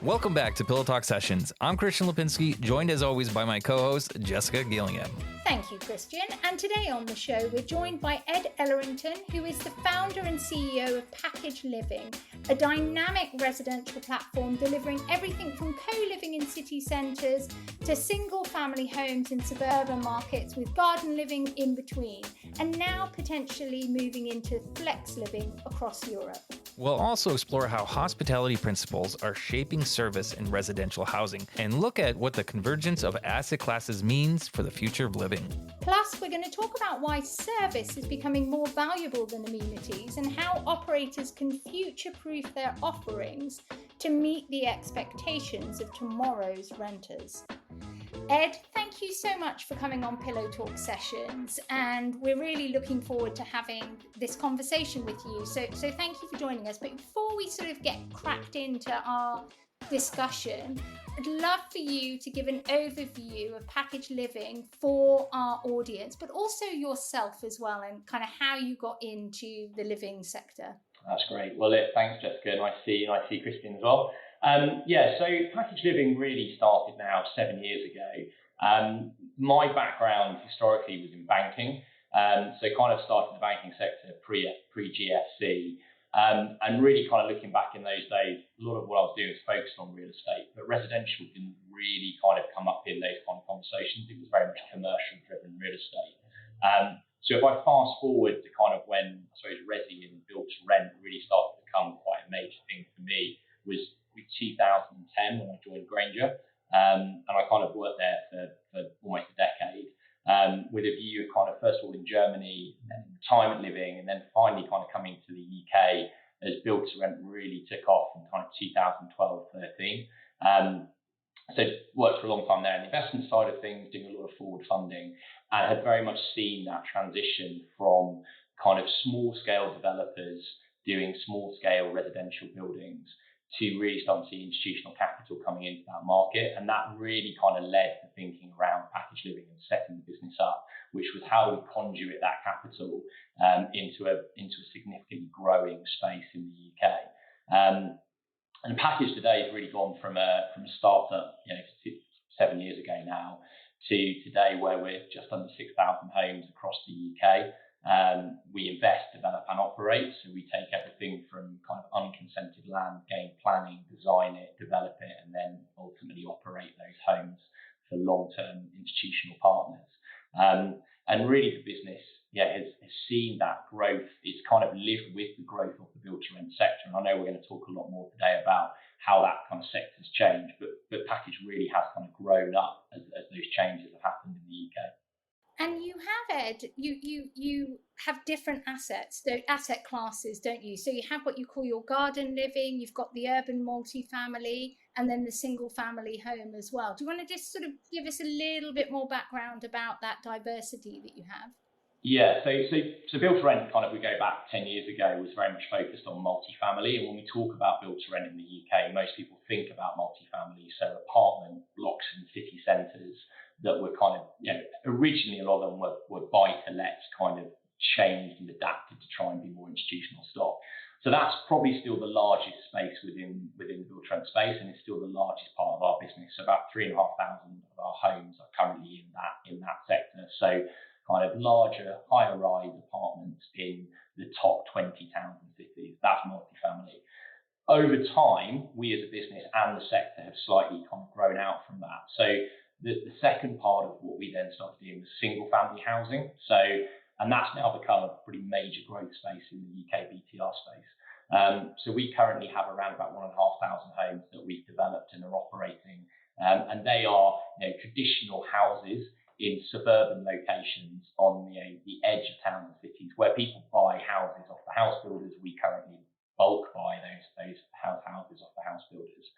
Welcome back to Pillow Talk Sessions. I'm Kristian Lupinski, joined as always by my co-host, Jessica Gillingham. Thank you, Kristian. And today on the show, we're joined by Ed Ellerington, who is the founder and CEO of Package Living, a dynamic residential platform delivering everything from co-living in city centres to single-family homes in suburban markets with garden living in between, and now potentially moving into flex living across Europe. We'll also explore how hospitality principles are shaping service in residential housing and look at what the convergence of asset classes means for the future of living. Plus, we're going to talk about why service is becoming more valuable than amenities and how operators can future-proof their offerings to meet the expectations of tomorrow's renters. Ed, thank you so much for coming on Pillow Talk Sessions, and we're really looking forward to having this conversation with you. So thank you for joining us. But before we sort of get cracked into our discussion, I'd love for you to give an overview of Package Living for our audience, but also yourself as well, and kind of how you got into the living sector. That's great. Well, thanks, Jessica. Nice to see Kristian as well. So Package Living really started now 7 years ago. My background historically was in banking, so kind of started the banking sector pre-GFC, and really kind of looking back in those days, a lot of what I was doing was focused on real estate, but residential didn't really kind of come up in those kind of conversations. It was very much commercial-driven real estate. So if I fast forward to kind of when, I suppose, resi and build to rent really started to become quite a major thing for me, was with 2010 when I joined Granger, and I kind of worked there for almost a decade, with a view of kind of first of all in Germany, then in retirement living, and then finally kind of coming to the UK as build to rent really took off in kind of 2012-13. So worked for a long time there in the investment side of things, doing a lot of forward funding, and had very much seen that transition from kind of small scale developers doing small scale residential buildings to really starting to see institutional capital coming into that market. And that really kind of led to thinking around Package Living and setting the business up, which was how do we conduit that capital into a significantly growing space in the UK. And Package today has really gone from a startup, 7 years ago now, to today where we're just under 6,000 homes across the UK. We invest, develop and operate. So we take everything from kind of unconsented land, gain planning, design it, develop it, and then ultimately operate those homes for long-term institutional partners. And really the business has seen that growth. It's kind of lived with the growth of the build to rent sector. And I know we're going to talk a lot more today about how that kind of sector's changed, but Package really has kind of grown up as those changes have happened in the UK. And you have, Ed, you have different asset classes, don't you? So you have what you call your garden living, you've got the urban multifamily, and then the single family home as well. Do you want to just sort of give us a little bit more background about that diversity that you have? Yeah, so build to rent, kind of we go back 10 years ago, was very much focused on multifamily. And when we talk about build to rent in the UK, most people think about multifamily, so apartment blocks in city centres that were kind of, originally a lot of them were buy-to-lets, kind of changed and adapted to try and be more institutional stock. So that's probably still the largest space within the build to rent space, and it's still the largest part of our business. So about 3,500 of our homes are currently in that sector. So kind of larger, higher rise apartments in the top 20 towns and cities. That's multifamily. Over time, we as a business and the sector have slightly kind of grown out from that. So the second part of what we then started doing was single family housing. And that's now become a pretty major growth space in the UK BTR space. So we currently have around about 1,500 homes that we've developed and are operating. And they are traditional houses in suburban locations on the edge of towns and cities where people buy houses off the house builders. We currently bulk buy those houses off the house builders.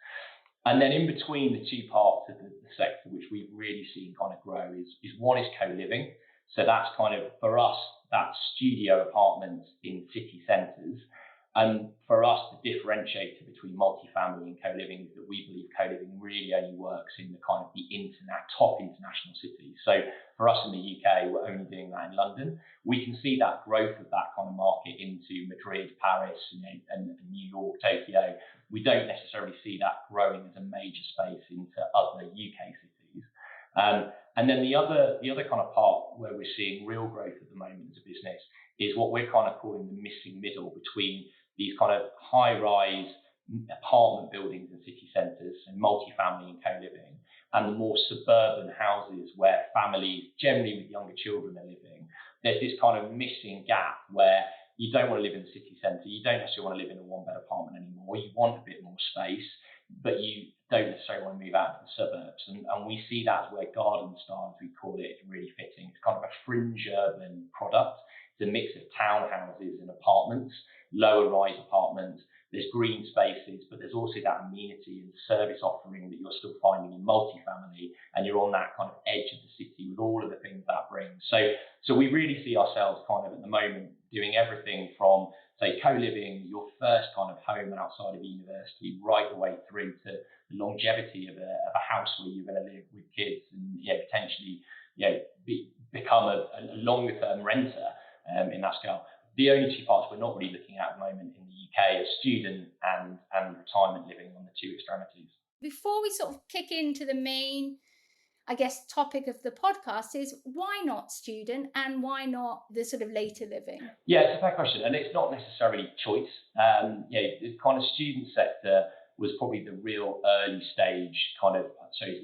And then in between the two parts of the sector, which we've really seen kind of grow, is one is co-living. So that's kind of, for us, that's studio apartments in city centres. And for us, the differentiator between multifamily and co-living is that we believe co-living really only works in the kind of the top international cities. So for us in the UK, we're only doing that in London. We can see that growth of that kind of market into Madrid, Paris, and New York, Tokyo. We don't necessarily see that growing as a major space into other UK cities. And then the other kind of part where we're seeing real growth at the moment as a business is what we're kind of calling the missing middle between these kind of high-rise apartment buildings in city centres and multifamily and co-living, and the more suburban houses where families, generally with younger children, are living. There's this kind of missing gap where you don't want to live in the city centre, you don't necessarily want to live in a one-bed apartment anymore, you want a bit more space, but you don't necessarily want to move out to the suburbs. And we see that as where garden style, as we call it, is really fitting. It's kind of a fringe urban product. It's a mix of townhouses and apartments, lower rise apartments. There's green spaces, but there's also that amenity and service offering that you're still finding in multifamily, and you're on that kind of edge of the city with all of the things that brings. So we really see ourselves kind of at the moment doing everything from, say, co-living, your first kind of home outside of university, right the way through to the longevity of a house where you're going to live with kids and potentially become a longer term renter in that scale. The only two parts we're not really looking at the moment in the UK are student and retirement living on the two extremities. Before we sort of kick into the main, I guess, topic of the podcast is why not student and why not the sort of later living? Yeah, it's a fair question, and it's not necessarily choice. The kind of student sector was probably the real early stage kind of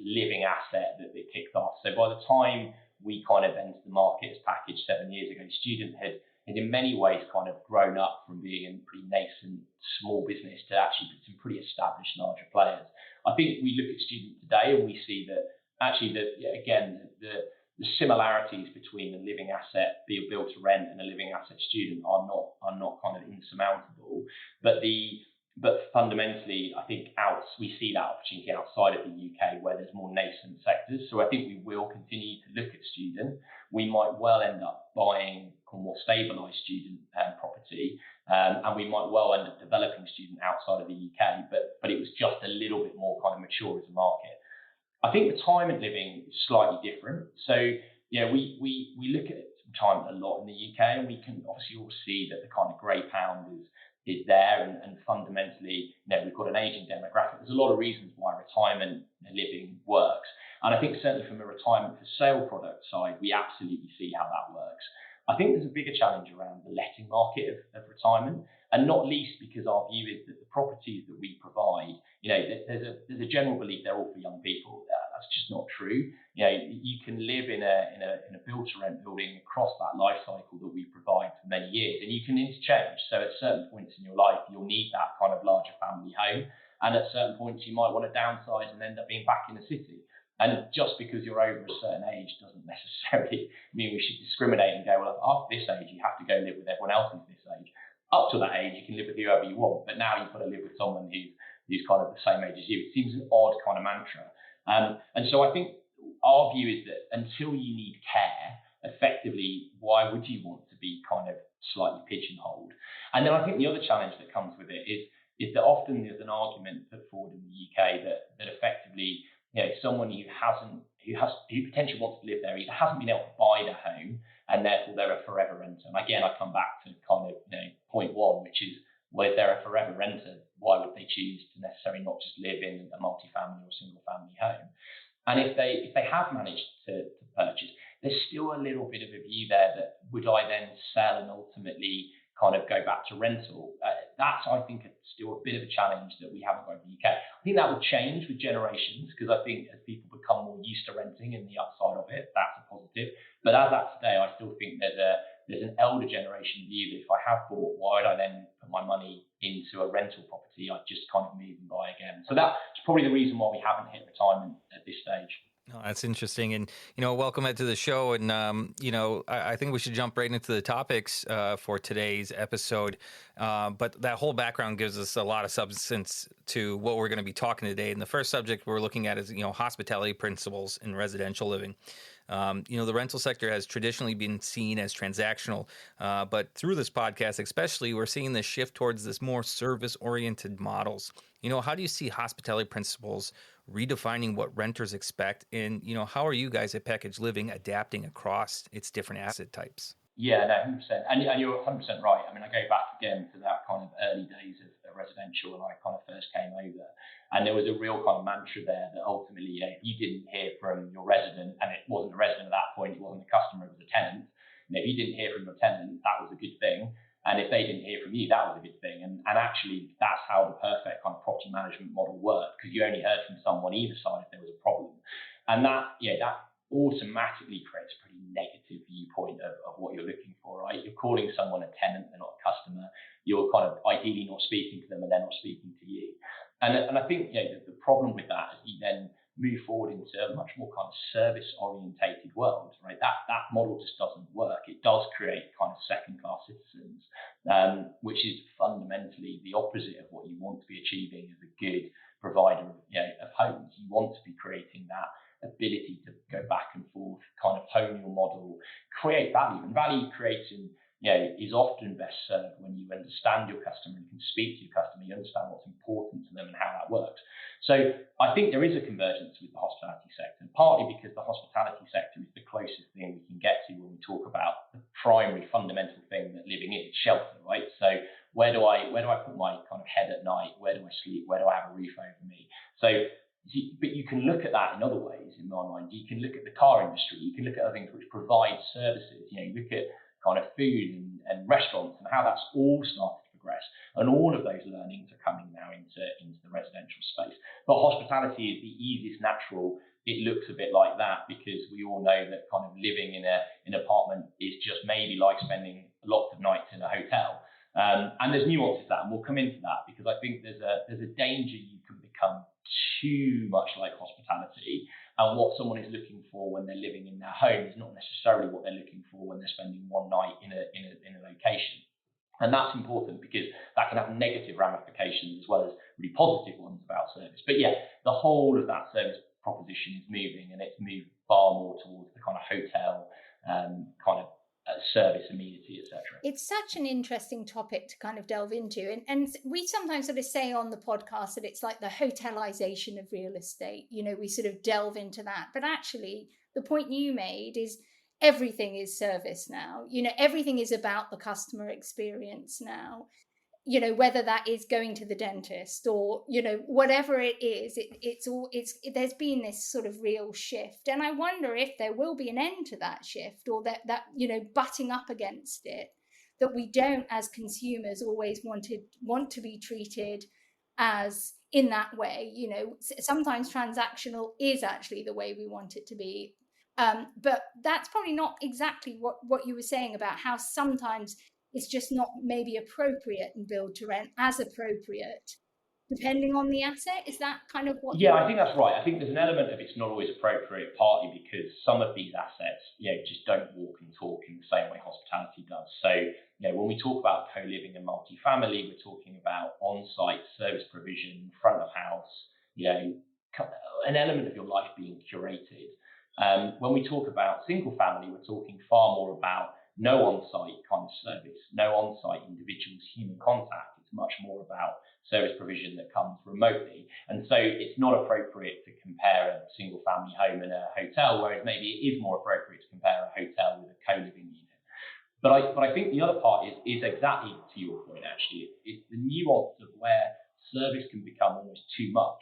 living asset that kicked off. So by the time we kind of entered the market as package 7 years ago, student had in many ways kind of grown up from being a pretty nascent small business to actually some pretty established larger players. I think we look at student today and we see that actually the similarities between a living asset, be a build to rent, and a living asset student are not kind of insurmountable. But fundamentally, I think we see that opportunity outside of the UK where there's more nascent sectors. So I think we will continue to look at student. We might well end up buying a more stabilised student property, and we might well end up developing student outside of the UK. But it was just a little bit more kind of mature as a market. I think retirement living is slightly different. So we look at retirement a lot in the UK, and we can obviously all see that the kind of grey pound is there, and fundamentally, we've got an aging demographic. There's a lot of reasons why retirement living works. And I think certainly from a retirement for sale product side, we absolutely see how that works. I think there's a bigger challenge around the letting market of retirement, and not least because our view is that the properties that we provide, there's a general belief they're all for young people. That's just not true. You can live in a build-to-rent building across that life cycle that we provide for many years, and you can interchange. So at certain points in your life, you'll need that kind of larger family home, and at certain points, you might want to downsize and end up being back in the city. And just because you're over a certain age doesn't necessarily mean we should discriminate and go, well, after this age, you have to go live with everyone else who's this age. Up to that age, you can live with whoever you want, but now you've got to live with someone who's kind of the same age as you. It seems an odd kind of mantra. And so I think our view is that until you need care, effectively, why would you want to be kind of slightly pigeonholed? And then I think the other challenge that comes with it is that often there's an argument put forward in the UK that effectively, someone who potentially wants to live there either hasn't been able to buy their home and therefore they're a forever renter. And again, I come back to kind of point one, which is, well, if they're a forever renter, why would they choose to necessarily not just live in a multi-family or single family home? And if they have managed to purchase, there's still a little bit of a view there that would I then sell and ultimately kind of go back to rental? That's, I think, still a bit of a challenge that we haven't got in the UK. I think that will change with generations, because I think as people become more used to renting and the upside of it, that's a positive. But as at today, I still think there's an elder generation view that if I have bought, why would I then put my money into a rental property? I'd just kind of move and buy again. So that's probably the reason why we haven't hit retirement at this stage. No, that's interesting. And, welcome Ed to the show. And, I think we should jump right into the topics for today's episode. But that whole background gives us a lot of substance to what we're going to be talking today. And the first subject we're looking at is, hospitality principles in residential living. The rental sector has traditionally been seen as transactional, but through this podcast especially, we're seeing this shift towards this more service-oriented models. How do you see hospitality principles redefining what renters expect? And, how are you guys at Package Living adapting across its different asset types? Yeah, no, 100%. And you're 100% right. I mean, I go back again to that kind of early days of residential when I kind of first came over. And there was a real kind of mantra there that ultimately, if you didn't hear from your resident, and it wasn't a resident at that point, it wasn't a customer, it was a tenant. And if you didn't hear from your tenant, that was a good thing. And if they didn't hear from you, that was a good thing. And actually, that's how the perfect kind of property management model worked, because you only heard from someone either side if there was a problem. And that automatically creates a pretty negative viewpoint of what you're looking for, right? You're calling someone a tenant, they're not a customer. You're kind of ideally not speaking to them and they're not speaking to you. And I think the problem with that is you then move forward into a much more kind of service-orientated world, right? That model just doesn't work. It does create kind of second-class citizens, which is fundamentally the opposite of what you want to be achieving as a good provider of homes. You want to be creating that ability to go back and forth, kind of hone your model, create value. And value creation, is often best served when you understand your customer and can speak to your customer, you understand what's important to them and how that works. So I think there is a convergence with the hospitality sector, partly because the hospitality sector is the closest thing we can get to when we talk about the primary fundamental thing that living is, shelter, right? So where do I put my kind of head at night? Where do I sleep? Where do I have a roof over me? But you can look at that in other ways, in my mind. You can look at the car industry. You can look at other things which provide services. You look at kind of food and restaurants and how that's all started to progress. And all of those learnings are coming now into the residential space. But hospitality is the easiest natural. It looks a bit like that because we all know that kind of living in an apartment is just maybe like spending lots of nights in a hotel. And there's nuances to that, and we'll come into that because I think there's a danger you can become too much like hospitality, and what someone is looking for when they're living in their home is not necessarily what they're looking for when they're spending one night in a location. And that's important because that can have negative ramifications as well as really positive ones about service. But the whole of that service proposition is moving, and it's moved far more towards the kind of hotel kind of service, amenity, etc. It's such an interesting topic to kind of delve into. And we sometimes sort of say on the podcast that it's like the hotelization of real estate. We sort of delve into that. But actually, the point you made is everything is service now. Everything is about the customer experience now. Whether that is going to the dentist or, whatever it is, there's been this sort of real shift. And I wonder if there will be an end to that shift, or that butting up against it, that we don't as consumers always want to be treated as in that way. Sometimes transactional is actually the way we want it to be. But that's probably not exactly what you were saying about how sometimes it's just not maybe appropriate in build to rent as appropriate, depending on the asset. Is that kind of what? Yeah, I think that's right. I think there's an element of it's not always appropriate, partly because some of these assets, just don't walk and talk in the same way hospitality does. So, when we talk about co-living and multifamily, we're talking about on-site service provision, front of house, an element of your life being curated. When we talk about single family, we're talking far more about no on-site kind of service, no on-site individuals, human contact. It's much more about service provision that comes remotely. And so it's not appropriate to compare a single family home and a hotel, whereas maybe it is more appropriate to compare a hotel with a co-living unit. But I think the other part is exactly to your point, actually. It's the nuance of where service can become almost too much.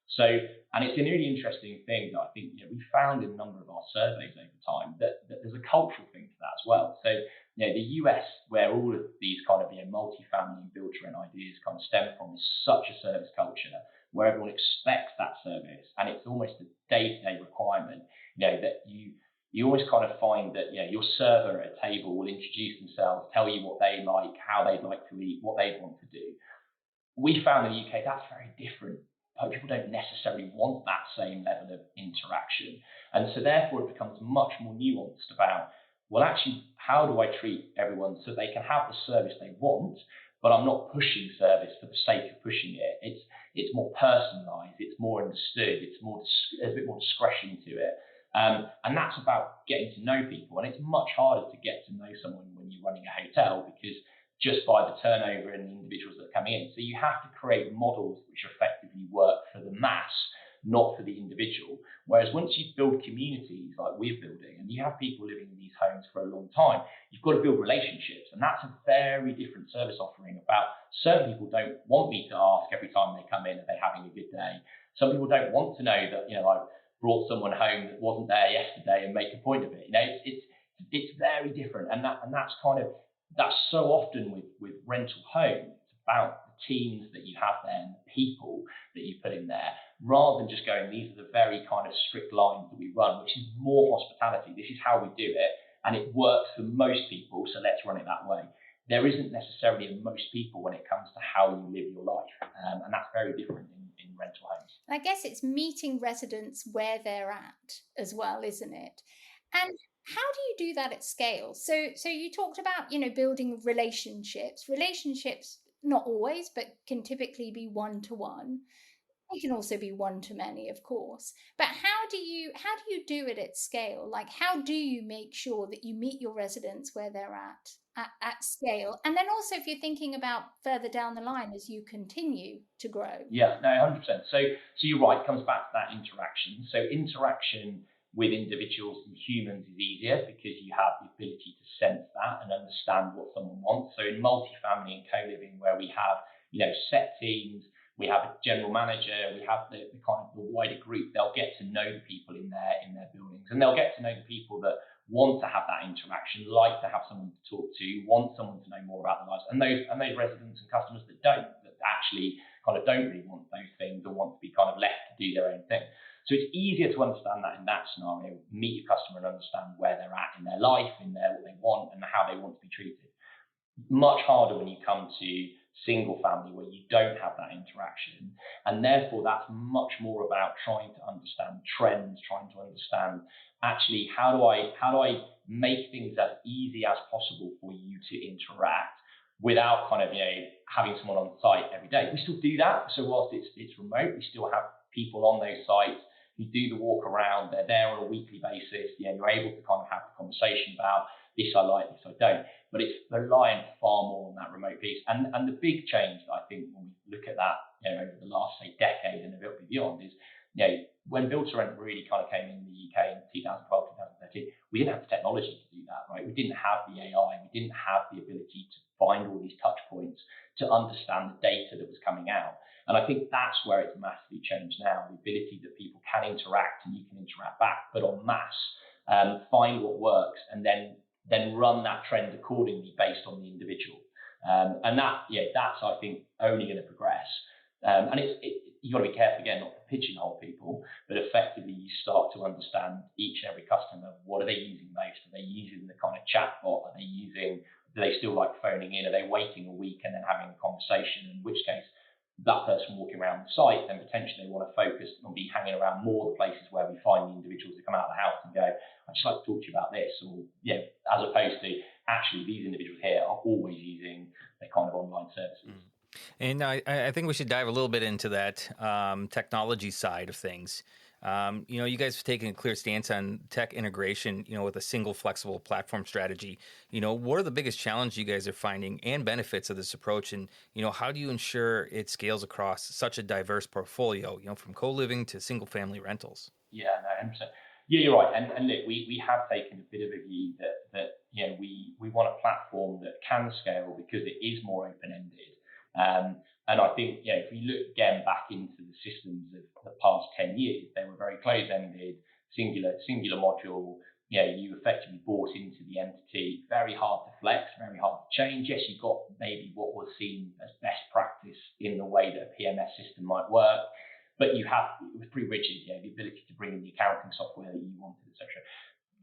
So, and it's a really interesting thing that I think we found in a number of our surveys over time that there's a cultural thing to that as well. So, the US, where all of these kind of multi-family and build-to-rent ideas kind of stem from, is such a service culture where everyone expects that service, and it's almost a day-to-day requirement. That you always kind of find that your server at a table will introduce themselves, tell you what they like, how they'd like to eat, what they want to do. We found in the UK that's very different. People don't necessarily want that same level of interaction. And so therefore it becomes much more nuanced about, well, actually, how do I treat everyone so they can have the service they want, but I'm not pushing service for the sake of pushing it. It's more personalised, it's more understood, there's a bit more discretion to it. And that's about getting to know people. And it's much harder to get to know someone when you're running a hotel, because just by the turnover and the individuals that are coming in. So you have to create models which effectively work for the mass, not for the individual. Whereas once you build communities like we're building, and you have people living in these homes for a long time, you've got to build relationships. And that's a very different service offering. About certain people don't want me to ask every time they come in, are they having a good day? Some people don't want to know that, I've brought someone home that wasn't there yesterday and make a point of it. It's very different. And that's so often with rental home. It's about the teams that you have there and the people that you put in there, rather than just going, these are the very kind of strict lines that we run, which is more hospitality. This is how we do it, and it works for most people, so let's run it that way. There isn't necessarily a most people when it comes to how you live your life, and that's very different in rental homes. I guess it's meeting residents where they're at as well, isn't it? And how do you do that at scale? So you talked about, building relationships. Relationships, not always, but can typically be one-to-one. It can also be one-to-many, of course. But how do you do it at scale? Like, how do you make sure that you meet your residents where they're at scale? And then also, if you're thinking about further down the line as you continue to grow. Yeah, no, 100%. So you're right, it comes back to that interaction. So interaction with individuals and humans is easier because you have the ability to sense that and understand what someone wants. So in multifamily and co-living, where we have, set teams, we have a general manager, we have the kind of the wider group, they'll get to know the people in their buildings, and they'll get to know the people that want to have that interaction, like to have someone to talk to, want someone to know more about their lives, and those residents and customers that actually kind of don't really want those things or want to be kind of left to do their own thing. So it's easier to understand that in that scenario, meet your customer and understand where they're at in their life, what they want and how they want to be treated. Much harder when you come to single family, where you don't have that interaction, and therefore that's much more about trying to understand trends, trying to understand actually how do I make things as easy as possible for you to interact without kind of having someone on site every day. We still do that. So whilst it's remote, we still have people on those sites who do the walk around. They're there on a weekly basis. You're able to kind of have the conversation about this I like, this I don't. But it's relying far more on that remote piece. And the big change that I think when we look at that, over the last, say, decade and a bit beyond is, when Build to Rent really kind of came in the UK in 2012, 2013, we didn't have the technology to do that, right? We didn't have the AI. We didn't have the ability to find all these touch points to understand the data that was coming out. And I think that's where it's massively changed now, the ability that people can interact and you can interact back, but en masse, find what works and then run that trend accordingly based on the individual. And that's, I think, only going to progress. And you've got to be careful, again, not to pigeonhole people, but effectively you start to understand each and every customer. What are they using most? Are they using the kind of chatbot? Do they still like phoning in? Are they waiting a week and then having a conversation? In which case, that person walking around the site, then potentially they want to focus on be hanging around more the places where we find the individuals that come out of the house and go, I'd just like to talk to you about this, or as opposed to actually these individuals here are always using their kind of online services. And I think we should dive a little bit into that technology side of things. You guys have taken a clear stance on tech integration, with a single flexible platform strategy. What are the biggest challenges you guys are finding and benefits of this approach? And, how do you ensure it scales across such a diverse portfolio, from co-living to single family rentals? Yeah, no, 100%. Yeah, you're right. And look, we have taken a bit of a view that we want a platform that can scale because it is more open-ended. And I think, if we look again back into the systems of the past 10 years, they were very close-ended, singular module. You effectively bought into the entity, very hard to flex, very hard to change. Yes, you got maybe what was seen as best practice in the way that a PMS system might work, but it was pretty rigid, the ability to bring in the accounting software that you wanted, etc.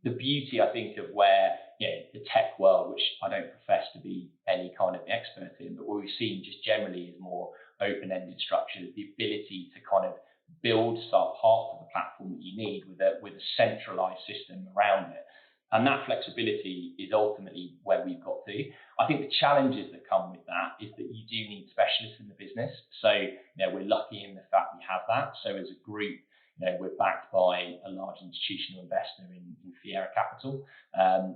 The beauty, I think, of where the tech world, which I don't profess to be any kind of expert in, but what we've seen just generally is more open-ended structure, the ability to kind of build parts of the platform that you need with a centralized system around it. And that flexibility is ultimately where we've got to. I think the challenges that come with that is that you do need specialists in the business. So, we're lucky in the fact we have that. So as a group, we're backed by a large institutional investor in Fiera Capital.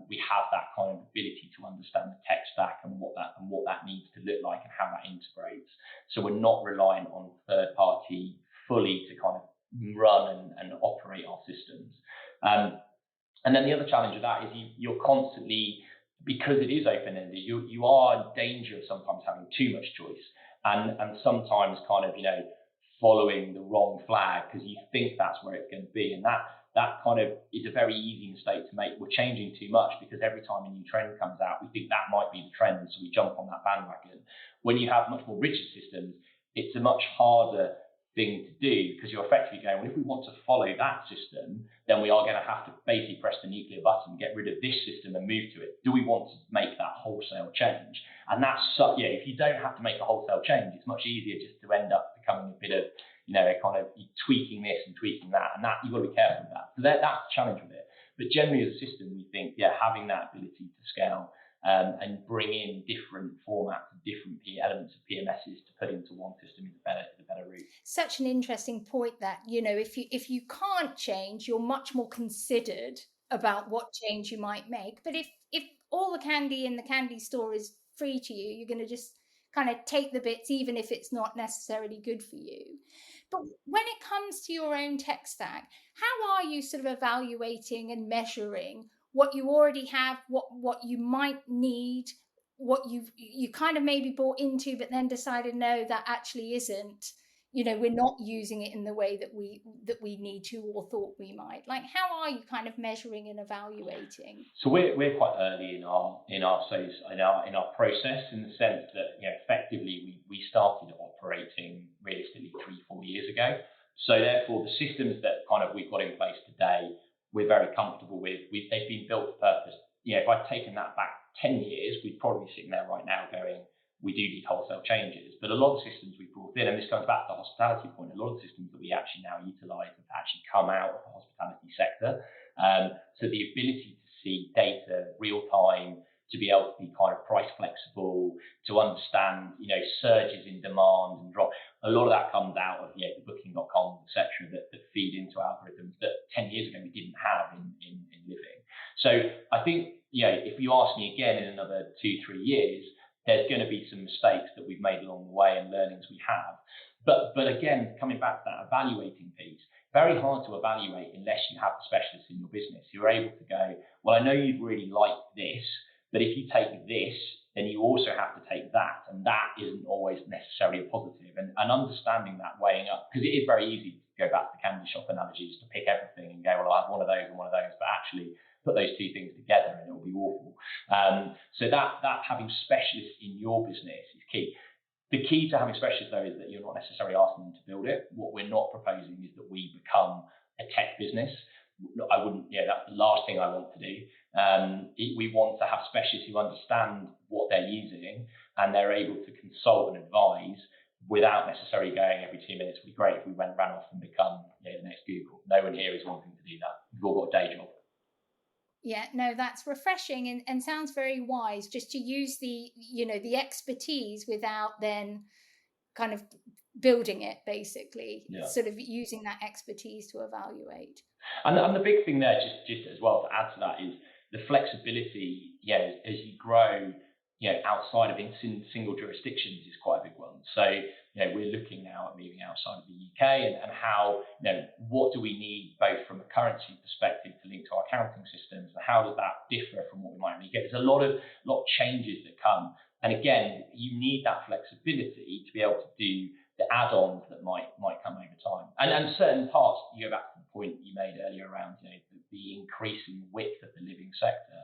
We have that kind of ability to understand the tech stack and what that needs to look like and how that integrates. So we're not reliant on third party fully to kind of run and operate our systems. And then the other challenge of that is you're constantly, because it is open-ended, you are in danger of sometimes having too much choice and sometimes kind of, following the wrong flag because you think that's where it's going to be. And that kind of is a very easy mistake to make. We're changing too much because every time a new trend comes out, we think that might be the trend. So we jump on that bandwagon. When you have much more rigid systems, it's a much harder thing to do because you're effectively going, well, if we want to follow that system, then we are going to have to basically press the nuclear button, get rid of this system and move to it. Do we want to make that wholesale change? And that's, if you don't have to make a wholesale change, it's much easier just to end up becoming a bit of, kind of tweaking this and tweaking that. And that you've got to be careful with that. So that's the challenge with it. But generally as a system, we think, having that ability to scale and bring in different formats and different elements of PMSs to put into one system is a better route. Such an interesting point that, if you can't change, you're much more considered about what change you might make. But if all the candy in the candy store is free to you, you're going to just kind of take the bits, even if it's not necessarily good for you. But when it comes to your own tech stack, how are you sort of evaluating and measuring what you already have, what you might need, what you kind of maybe bought into, but then decided, no, that actually isn't, we're not using it in the way that we need to or thought we might. Like, how are you kind of measuring and evaluating? So we're quite early in our process in the sense that effectively we started operating realistically 3-4 years ago. So therefore, the systems that kind of we've got in place today, we're very comfortable with. They've been built for purpose. If I'd taken that back 10 years, we'd probably be sitting there right now going, we do need wholesale changes. But a lot of systems we brought in, and this comes back to the hospitality point, a lot of the systems that we actually now utilise have actually come out of the hospitality sector. So the ability to see data real time, to be able to be kind of price flexible, to understand, surges in demand and drop. A lot of that comes out of the booking.com, etc., that feed into algorithms that 10 years ago we didn't have in living. So I think, if you ask me again in another 2-3 years, there's going to be some mistakes that we've made along the way and learnings we have. But again, coming back to that evaluating piece, very hard to evaluate unless you have the specialists in your business. You're able to go, well, I know you'd really like this, but if you take this, then you also have to take that. And that isn't always necessarily a positive. And understanding that, weighing up, because it is very easy to go back to the candy shop analogies, to pick everything and go, well, I have one of those and one of those, but actually put those two things together and it'll be awful. So that having specialists in your business is key. The key to having specialists, though, is that you're not necessarily asking them to build it. What we're not proposing is that we become a tech business. I wouldn't, that's the last thing I want to do. We want to have specialists who understand what they're using and they're able to consult and advise without necessarily going every 2 minutes. It would be great if we ran off and become the next Google. No one here is wanting to do that. We've all got a day job. Yeah, no, that's refreshing and sounds very wise, just to use the expertise without then kind of building it, basically. Sort of using that expertise to evaluate. And the big thing there, just as well to add to that, is the flexibility, as you grow, outside of single jurisdictions is quite a big one. So, we're looking now at moving outside of the UK and how, what do we need both from a currency perspective to link to our accounting systems, and how does that differ from what we might need to get? There's a lot of changes that come. And again, you need that flexibility to be able to do the add-ons that might come over time. And certain parts, you go back to the point you made earlier around, the increasing width of the living sector.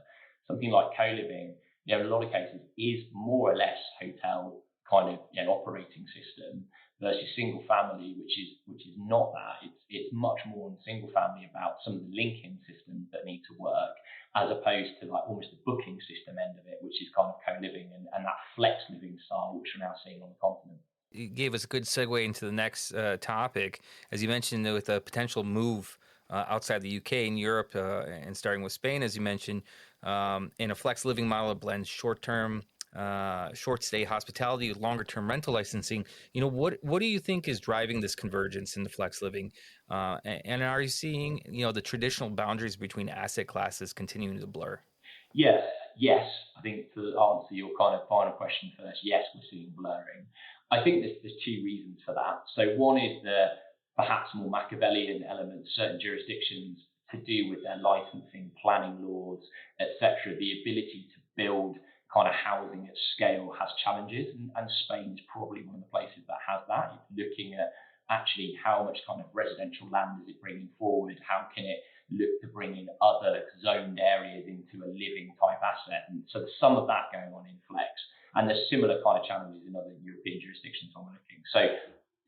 Something like co-living, in a lot of cases, is more or less hotel kind of operating system versus single family, which is not that. It's much more in single family about some of the linking systems that need to work, as opposed to like almost the booking system end of it, which is kind of co-living and that flex living style, which we're now seeing on the continent. You gave us a good segue into the next topic, as you mentioned, with a potential move outside the UK and Europe, and starting with Spain, as you mentioned, in a flex living model that blends short-term, short stay hospitality with longer term rental licensing. What do you think is driving this convergence in the flex living? And are you seeing, the traditional boundaries between asset classes continuing to blur? Yes. I think to answer your kind of final question first, yes, we're seeing blurring. I think there's two reasons for that. So one is the perhaps more Machiavellian elements, certain jurisdictions to do with their licensing, planning laws, etc. The ability to build kind of housing at scale has challenges, and Spain is probably one of the places that has that. It's looking at actually how much kind of residential land is it bringing forward, how can it look to bring in other zoned areas into a living type asset. And so there's some of that going on in flex, and there's similar kind of challenges in other European jurisdictions I'm looking. So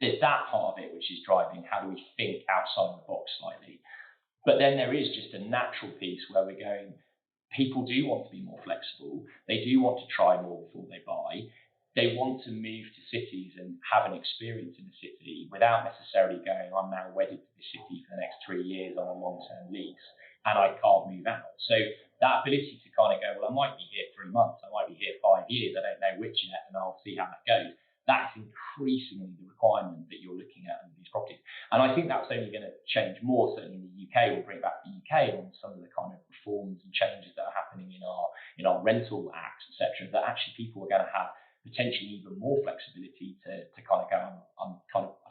there's that part of it which is driving how do we think outside the box slightly. But then there is just a natural piece where we're going, people do want to be more flexible. They do want to try more before they buy. They want to move to cities and have an experience in a city without necessarily going, I'm now wedded to this city for the next 3 years on a long-term lease and I can't move out. So that ability to kind of go, well, I might be here 3 months, I might be here 5 years, I don't know which yet, and I'll see how that goes. That's increasingly the requirement that you're looking at in these properties. And I think that's only going to change more, certainly in the UK. We'll bring back the UK on some of the kind of reforms and changes that are happening in our rental acts, etc., that actually people are going to have potentially even more flexibility to kind of go, I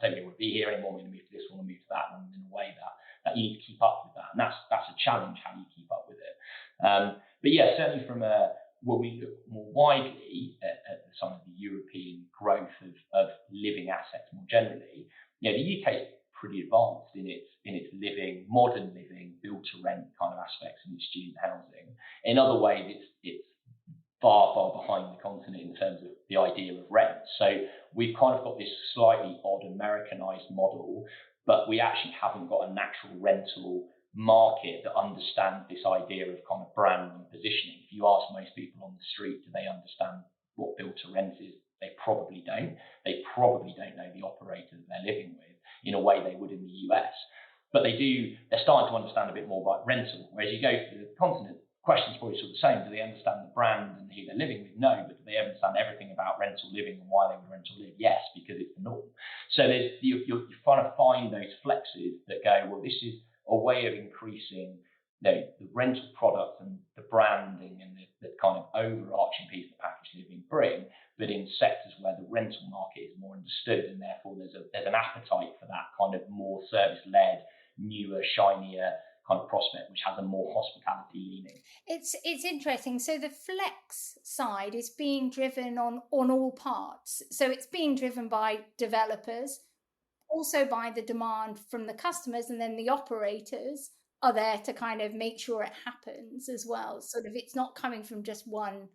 don't really want to be here anymore, I'm going to move to this one, I'll move to that one, in a way that you need to keep up with that. And that's a challenge, how do you keep up with it? But yeah, certainly when we look more widely at some of the European growth of living assets more generally, the UK is pretty advanced in its living, modern living, build to rent kind of aspects in its student housing. In other ways, it's far behind the continent in terms of the idea of rent. So we've kind of got this slightly odd Americanized model, but we actually haven't got a natural rental market that understands this idea of kind of brand and positioning. If you ask most people on the street, do they understand what build to rent is? They probably don't. They probably don't know the operator that they're living with in a way they would in the US. But they're starting to understand a bit more about rental. Whereas you go to the continent, questions probably sort of the same. Do they understand the brand and who they're living with? No. But do they understand everything about rental living and why they would rental live? Yes, because it's the norm. So you're trying to find those flexes that go, well, this is a way of increasing the rental product and the branding and the kind of overarching piece that package living bring, but in sectors where the rental market is more understood, and therefore there's an appetite for that kind of more service-led, newer, shinier kind of prospect, which has a more hospitality leaning. It's interesting. So the flex side is being driven on all parts. So it's being driven by developers, also by the demand from the customers, and then the operators are there to kind of make sure it happens as well. Sort of, it's not coming from just one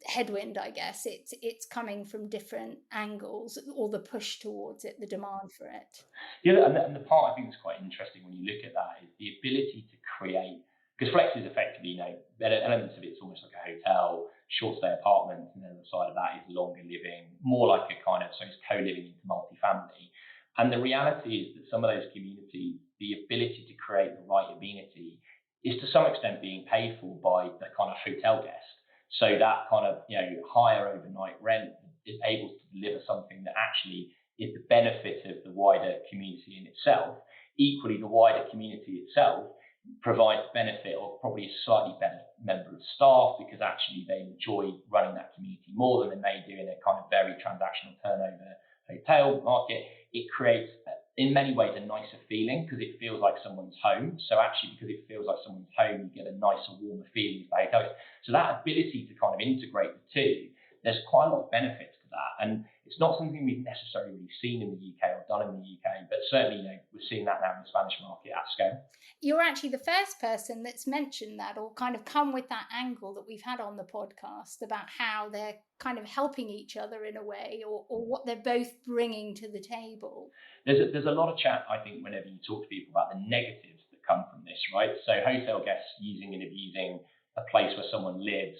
headwind, I guess. It's coming from different angles, or the push towards it, the demand for it. Yeah, and the part I think is quite interesting when you look at that is the ability to create, because flex is effectively, elements of it's almost like a hotel, short stay apartments, and then the side of that is longer living, more like a kind of, so it's co-living into multifamily. And the reality is that some of those communities, the ability to create the right amenity is to some extent being paid for by the kind of hotel guest. So that kind of higher overnight rent is able to deliver something that actually is the benefit of the wider community in itself. Equally, the wider community itself provides benefit of probably a slightly better member of staff, because actually they enjoy running that community more than they may do in a kind of very transactional turnover hotel market. It creates, in many ways, a nicer feeling because it feels like someone's home. So actually, because it feels like someone's home, you get a nicer, warmer feeling for hotels. So that ability to kind of integrate the two, there's quite a lot of benefits to that. And it's not something we've necessarily really seen in the UK or done in the UK, but certainly, we're seeing that now in the Spanish market at scale. You're actually the first person that's mentioned that, or kind of come with that angle that we've had on the podcast about how they're kind of helping each other in a way, or what they're both bringing to the table. There's a lot of chat, I think, whenever you talk to people about the negatives that come from this, right? So hotel guests using and abusing a place where someone lives,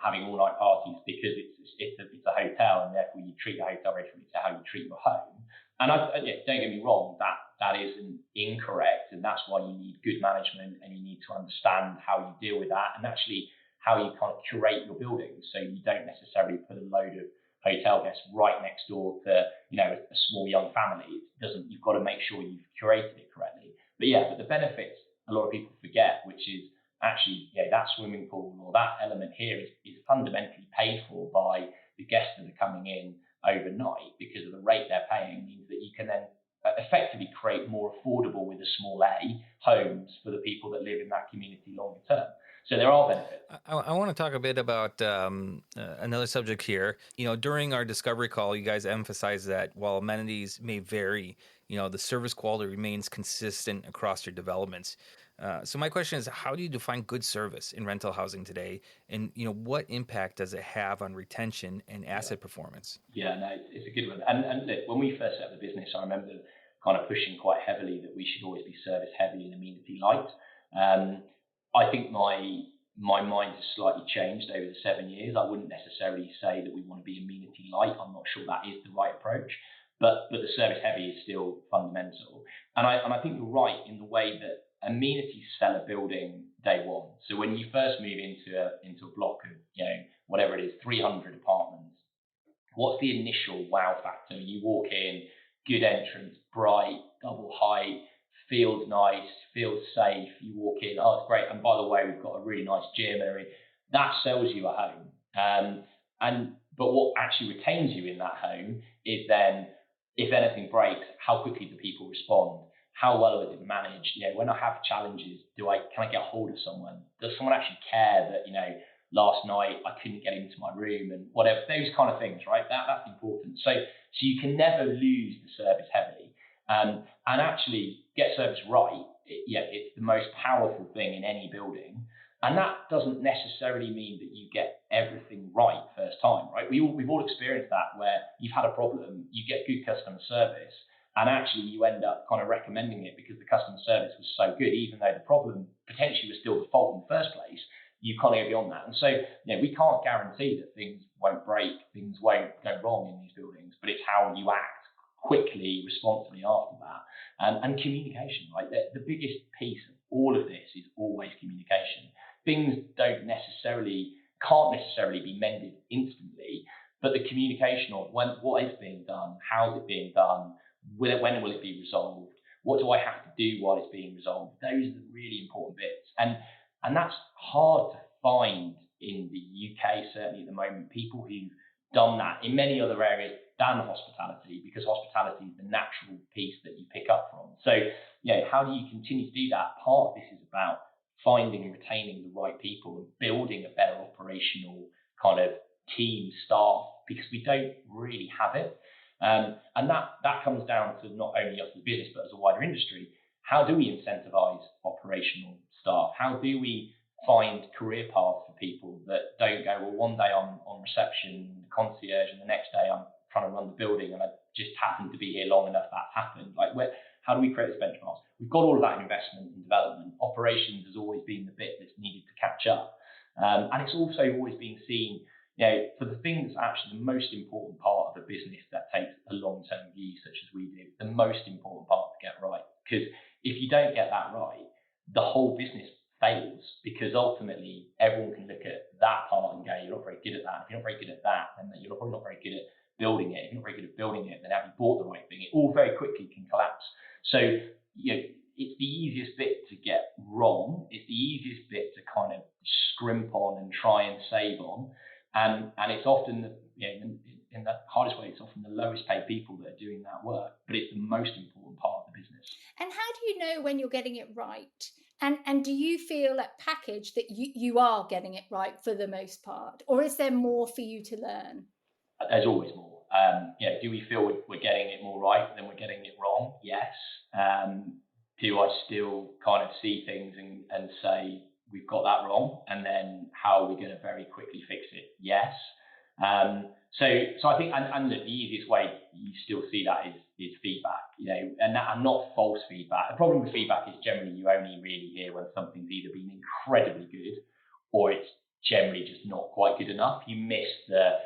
having all night parties because it's a hotel, and therefore you treat the hotel differently to how you treat your home. And don't get me wrong, that isn't incorrect, and that's why you need good management, and you need to understand how you deal with that, and actually how you kind of curate your buildings, so you don't necessarily put a load of hotel guests right next door to a small young family. It doesn't. You've got to make sure you've curated it correctly. But the benefits a lot of people forget, which is actually that swimming pool or that element here is fundamentally paid for by the guests that are coming in overnight, because of the rate they're paying means that you can then effectively create more affordable, with a small a, homes for the people that live in that community longer term. So there are benefits. I want to talk a bit about another subject here. During our discovery call, you guys emphasized that while amenities may vary, the service quality remains consistent across your developments. So my question is, how do you define good service in rental housing today? And, what impact does it have on retention and asset performance? Yeah, no, it's a good one. And look, when we first set up the business, I remember kind of pushing quite heavily that we should always be service heavy and amenity light. I think my mind has slightly changed over the 7 years. I wouldn't necessarily say that we want to be amenity light. I'm not sure that is the right approach, but the service heavy is still fundamental. And I think you're right in the way that amenities sell a building day one. So when you first move into a block of whatever it is, 300 apartments, what's the initial wow factor? You walk in, good entrance, bright, double height, feels nice, feels safe. You walk in, oh, it's great. And by the way, we've got a really nice gym area. That sells you a home. But what actually retains you in that home is then, if anything breaks, how quickly do people respond? How well is it managed? When I have challenges, can I get a hold of someone? Does someone actually care that, last night I couldn't get into my room, and whatever, those kind of things, right? That's important. So you can never lose the service heavily. And actually get service right, it's the most powerful thing in any building. And that doesn't necessarily mean that you get everything right first time, right? We've all experienced that, where you've had a problem, you get good customer service, and actually you end up kind of recommending it because the customer service was so good, even though the problem potentially was still the fault in the first place. You can't go beyond that. And so we can't guarantee that things won't break, things won't go wrong in these buildings, but it's how you act quickly, responsibly after that. And communication, right? The biggest piece of all of this is always communication. Things can't necessarily be mended instantly, but the communication of what is being done, how's it being done, when will it be resolved, what do I have to do while it's being resolved? Those are the really important bits. And that's hard to find in the UK, certainly at the moment, people who've done that in many other areas than hospitality, because hospitality is the natural piece that you pick up from. So, how do you continue to do that? Part of this is about finding and retaining the right people and building a better operational kind of team, staff, because we don't really have it. And that comes down to not only us as a business, but as a wider industry. How do we incentivize operational staff? How do we find career paths for people that don't go, well, one day I'm on reception, concierge, and the next day I'm trying to run the building, and I just happen to be here long enough that's happened. How do we create those benchmarks? We've got all of that in investment and development. Operations has always been the bit that's needed to catch up. And it's also always been seen, for the things actually the most important part of a business that takes a long-term view, such as we do, the most important part to get right. Because if you don't get that right, the whole business fails, because ultimately everyone can look at that part and go, you're not very good at that. If you're not very good at that, then you're probably not very good at building it. If you're not very good at building it, then have you bought the right thing? It all very quickly can collapse. So, it's the easiest bit to get wrong. It's the easiest bit to kind of scrimp on and try and save on. And it's often, in the hardest way, it's often the lowest paid people that are doing that work, but it's the most important part of the business. And how do you know when you're getting it right? And do you feel at Package that you are getting it right for the most part? Or is there more for you to learn? There's always more. Do we feel we're getting it more right than we're getting it wrong? Yes. Do I still kind of see things and say, we've got that wrong, and then how are we going to very quickly fix it? Yes. So I think, and the easiest way you still see that is feedback, and not false feedback. The problem with feedback is generally you only really hear when something's either been incredibly good or it's generally just not quite good enough. You miss the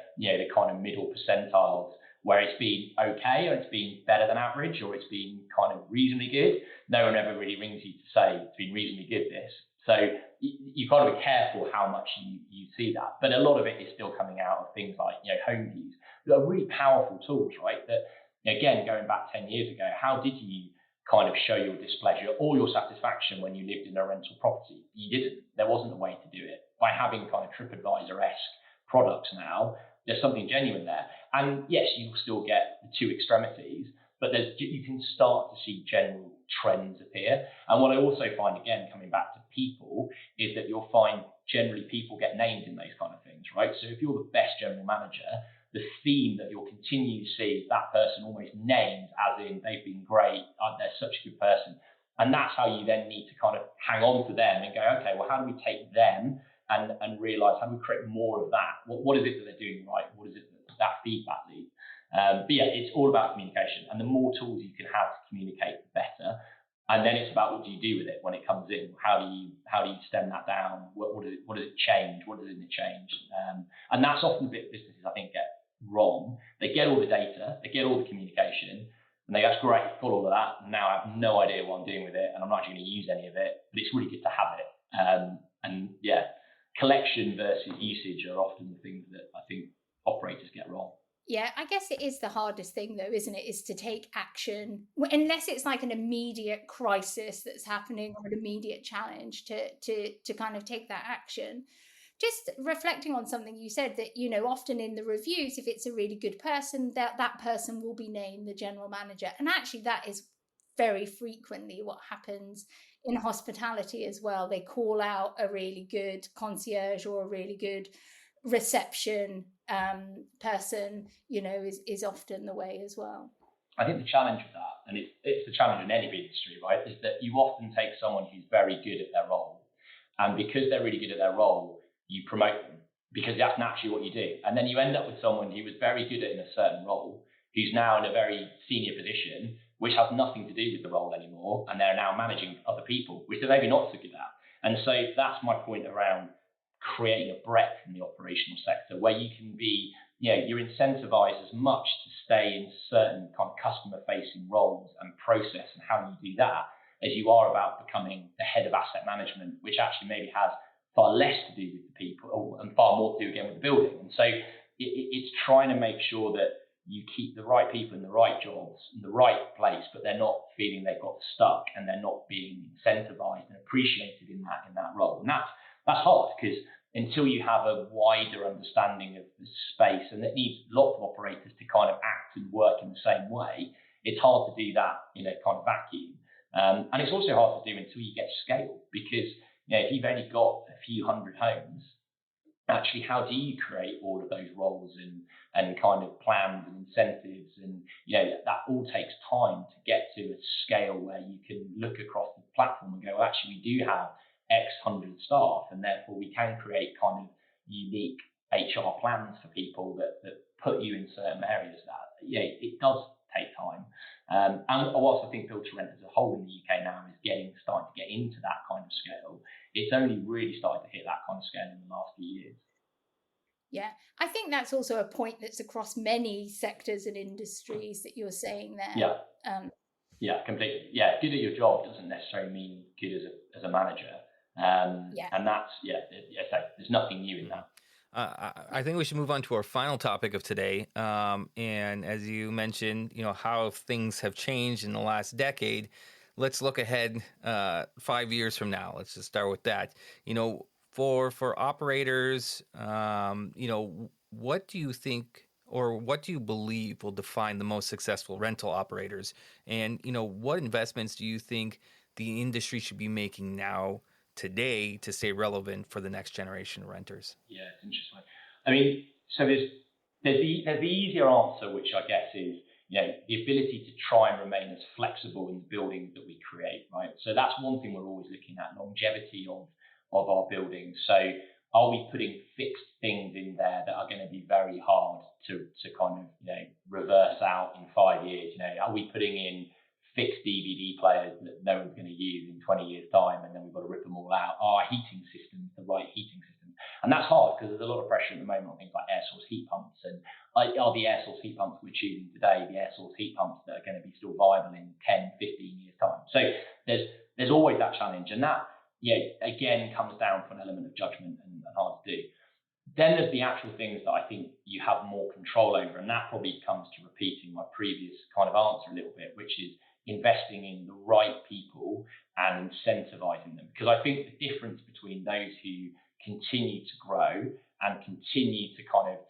kind of middle percentiles where it's been okay, or it's been better than average, or it's been kind of reasonably good. No one ever really rings you to say it's been reasonably good, this. So you've got to be careful how much you see that. But a lot of it is still coming out of things like, home views, that are really powerful tools, right? That, again, going back 10 years ago, how did you kind of show your displeasure or your satisfaction when you lived in a rental property? You didn't. There wasn't a way to do it. By having kind of TripAdvisor-esque products now, there's something genuine there. And yes, you'll still get the two extremities, but you can start to see general trends appear. And what I also find, again, coming back to people, is that you'll find generally people get named in those kind of things, right? So if you're the best general manager, the theme that you'll continue to see is that person almost named as in they've been great, they're such a good person. And that's how you then need to kind of hang on to them and go, okay, well, how do we take them and realize, how do we create more of that? What is it that they're doing right? What is it that feedback leads? But yeah, it's all about communication. And the more tools you can have to communicate, the better. And then it's about, what do you do with it when it comes in? How do you stem that down? What does it change? What does it change? And that's often the bit businesses, I think, get wrong. They get all the data, they get all the communication, and they go, that's great, got all of that. And now I have no idea what I'm doing with it, and I'm not actually going to use any of it, but it's really good to have it. And yeah, collection versus usage are often the things that I think operators get wrong. Yeah, I guess it is the hardest thing, though, isn't it? Is to take action, unless it's like an immediate crisis that's happening or an immediate challenge to kind of take that action. Just reflecting on something you said, that, often in the reviews, if it's a really good person, that person will be named the general manager. And actually, that is very frequently what happens in hospitality as well. They call out a really good concierge or a really good reception person, is often the way as well. I think the challenge with that, and it's the challenge in any industry, right, is that you often take someone who's very good at their role, and because they're really good at their role, you promote them, because that's naturally what you do. And then you end up with someone who was very good at in a certain role, who's now in a very senior position, which has nothing to do with the role anymore, and they're now managing other people, which they're maybe not so good at. And so that's my point around creating a breadth in the operational sector, where you can be, you're incentivized as much to stay in certain kind of customer-facing roles and process and how you do that, as you are about becoming the head of asset management, which actually maybe has far less to do with the people and far more to do again with the building. And so it's trying to make sure that you keep the right people in the right jobs in the right place, but they're not feeling they've got stuck and they're not being incentivized and appreciated in that role. And that's hard, because until you have a wider understanding of the space, and it needs lots of operators to kind of act and work in the same way, it's hard to do that in a kind of vacuum. And it's also hard to do until you get scale, because if you've only got a few hundred homes, actually, how do you create all of those roles and kind of plans and incentives? And that all takes time to get to a scale where you can look across the platform and go, well, actually, we do have X hundred staff, and therefore we can create kind of unique HR plans for people that put you in certain areas. That it does take time. And whilst I think build-to-rent as a whole in the UK now is starting to get into that kind of scale, it's only really started to hit that kind of scale in the last few years. Yeah, I think that's also a point that's across many sectors and industries that you're saying there. Yeah, yeah, completely. Yeah, good at your job doesn't necessarily mean good as a manager. And that's, there's nothing new in that. I think we should move on to our final topic of today. And as you mentioned, how things have changed in the last decade. Let's look ahead 5 years from now. Let's just start with that. For operators, what do you think, or what do you believe will define the most successful rental operators? And, what investments do you think the industry should be making now, today, to stay relevant for the next generation of renters? Yeah, it's interesting. I mean, so there's the easier answer, which I guess is, the ability to try and remain as flexible in the buildings that we create, right? So that's one thing we're always looking at, longevity of our buildings. So are we putting fixed things in there that are going to be very hard to kind of, reverse out in 5 years? Are we putting in fixed DVD players that no one's going to use in 20 years' time, and then we've got to rip them all out? Are our heating systems the right heating systems? And that's hard because there's a lot of pressure at the moment on things like air source heat pumps. And are the air source heat pumps we're choosing today the air source heat pumps that are going to be still viable in 10, 15 years' time? So there's always that challenge. And that, again, comes down to an element of judgment and hard to do. Then there's the actual things that I think you have more control over. And that probably comes to repeating my previous kind of answer a little bit, which is investing in the right people and incentivizing them. Because I think the difference between those who continue to grow and continue to kind of,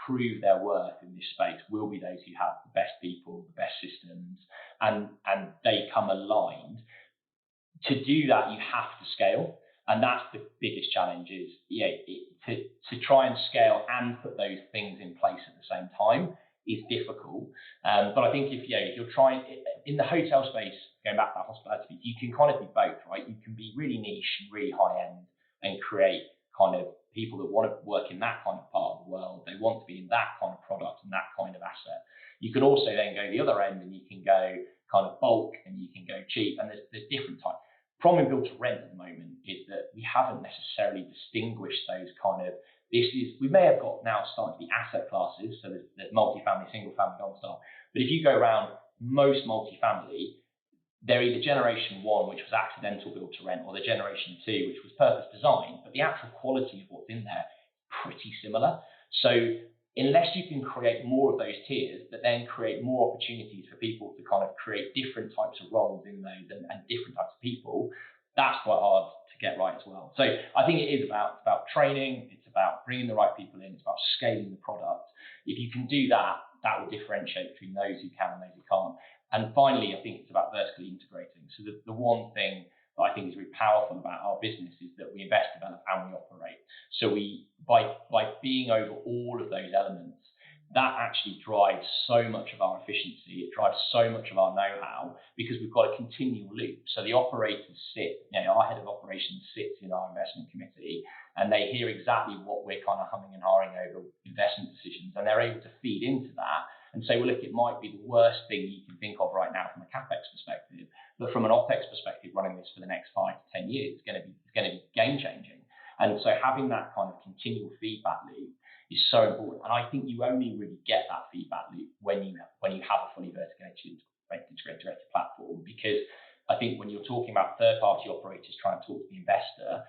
prove their worth in this space will be those who have the best people, the best systems, and they come aligned. To do that, you have to scale. And that's the biggest challenge is, to try and scale and put those things in place at the same time is difficult. But I think if you're trying in the hotel space, going back to that hospitality, you can kind of do both, right? You can be really niche and really high end and create kind of people that want to work in that kind of part of the world. They want to be in that kind of product and that kind of asset. You can also then go the other end and you can go kind of bulk and you can go cheap. And there's different types. Problem in build to rent at the moment is that we haven't necessarily distinguished those kind of, we may have got now starting to be asset classes. So there's multifamily, single family, non-style. But if you go around most multifamily, they're either generation 1, which was accidental build to rent, or the generation 2, which was purpose designed, but the actual quality of what's in there is pretty similar. So unless you can create more of those tiers, but then create more opportunities for people to kind of create different types of roles in those and different types of people, that's quite hard to get right as well. So I think it is about training, it's about bringing the right people in, it's about scaling the product. If you can do that, that will differentiate between those who can and those who can't. And finally, I think it's about vertically integrating. So the one thing that I think is really powerful about our business is that we invest, develop, and we operate. So by being over all of those elements, that actually drives so much of our efficiency. It drives so much of our know-how because we've got a continual loop. So the operators our head of operations sits in our investment committee, and they hear exactly what we're kind of humming and hawing over investment decisions, and they're able to feed into that and say, well, look, it might be the worst thing you can think of right now from a CapEx perspective, but from an OpEx perspective, running this for the next 5 to 10 years is going to be game changing. And so having that kind of continual feedback loop is so important. And I think you only really get that feedback loop when you have a fully vertically integrated platform, because I think when you're talking about third-party operators trying to talk to the investor,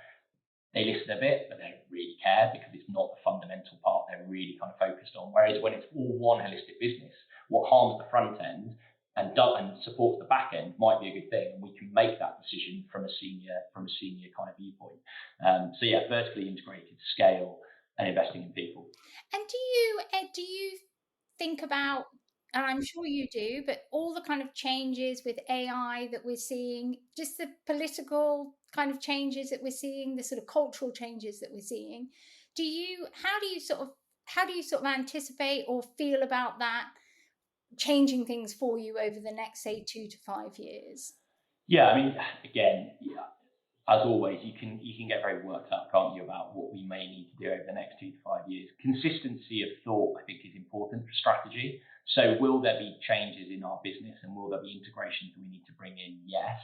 they listen a bit, but they don't really care because it's not the fundamental part they're really kind of focused on. Whereas when it's all one holistic business, what harms the front end and supports the back end might be a good thing, and we can make that decision from a senior kind of viewpoint. Vertically integrated, scale, and investing in people. And do you think about, and I'm sure you do, but all the kind of changes with AI that we're seeing, just the political kind of changes that we're seeing, the sort of cultural changes that we're seeing, how do you sort of anticipate or feel about that changing things for you over the next, say, 2 to 5 years? Yeah, I mean, again, as always, you can get very worked up, can't you, about what we may need to do over the next 2 to 5 years. Consistency of thought, I think, is important for strategy. So will there be changes in our business and will there be integrations that we need to bring in? Yes.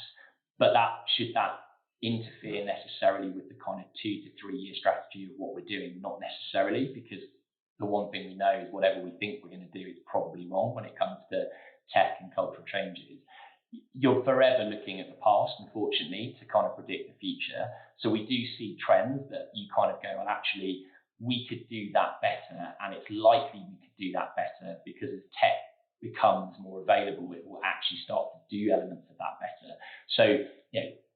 But should that interfere necessarily with the kind of 2 to 3 year strategy of what we're doing? Not necessarily, because the one thing we know is whatever we think we're going to do is probably wrong when it comes to tech and cultural changes. You're forever looking at the past, unfortunately, to kind of predict the future. So we do see trends that you kind of go, well, actually, we could do that better, and it's likely we could do that better because as tech becomes more available, it will actually start to do elements of that better. So,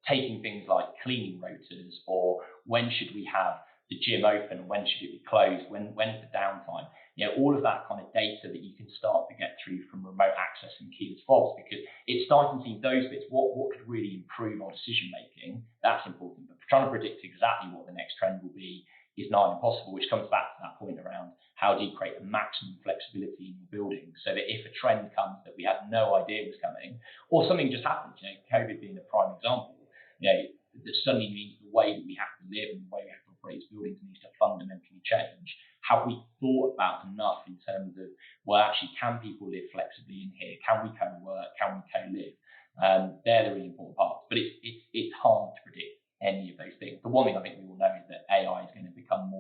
taking things like cleaning rotors, or when should we have the gym open, when should it be closed, when's the downtime, all of that kind of data that you can start to get through from remote access and keyless fobs, because it's starting to see those bits, what could really improve our decision making. That's important, but trying to predict exactly what the next trend will be is nigh impossible, which comes back to that point around how do you create the maximum flexibility in your building so that if a trend comes that we had no idea was coming, or something just happens, COVID being a prime example, that suddenly means the way that we have to live and the way we have to operate as buildings needs to fundamentally change. Have we thought about enough in terms of, well, actually, can people live flexibly in here? Can we co-work? Can we co-live? They're the really important parts, but it's hard to predict any of those things. The one thing I think we all know is that AI is going to become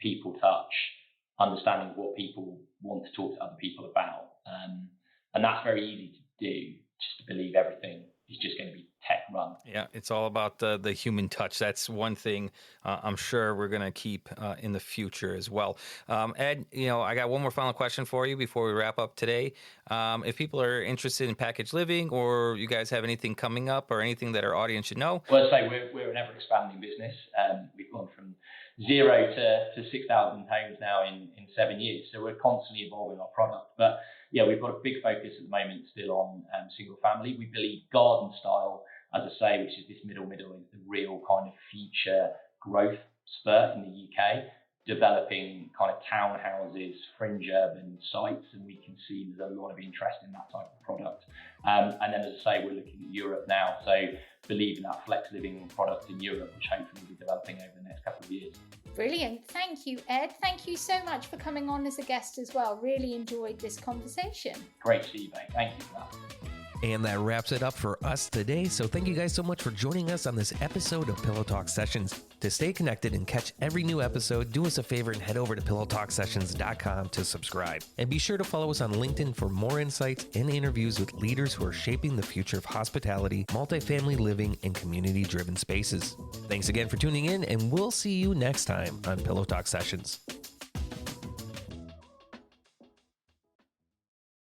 people touch, understanding what people want to talk to other people about. And that's very easy to do, just to believe everything is just going to be tech run. Yeah, it's all about the human touch. That's one thing I'm sure we're going to keep in the future as well. Ed, I got one more final question for you before we wrap up today. If people are interested in package living, or you guys have anything coming up or anything that our audience should know? Well, I'd say we're an ever expanding business. We've gone from 0 to 6,000 homes now in 7 years. So we're constantly evolving our product. But yeah, we've got a big focus at the moment still on single family. We believe garden style, as I say, which is this middle, is the real kind of future growth spurt in the UK, developing kind of townhouses, fringe urban sites, and we can see there's a lot of interest in that type of product. And then, as I say, we're looking at Europe now, so believe in that flex living product in Europe, which hopefully will be developing over the next couple of years. Brilliant. Thank you, Ed. Thank you so much for coming on as a guest as well. Really enjoyed this conversation. Great to see you, mate. Thank you for that. And that wraps it up for us today. So thank you guys so much for joining us on this episode of Pillow Talk Sessions. To stay connected and catch every new episode, do us a favor and head over to pillowtalksessions.com to subscribe. And be sure to follow us on LinkedIn for more insights and interviews with leaders who are shaping the future of hospitality, multifamily living, and community-driven spaces. Thanks again for tuning in, and we'll see you next time on Pillow Talk Sessions.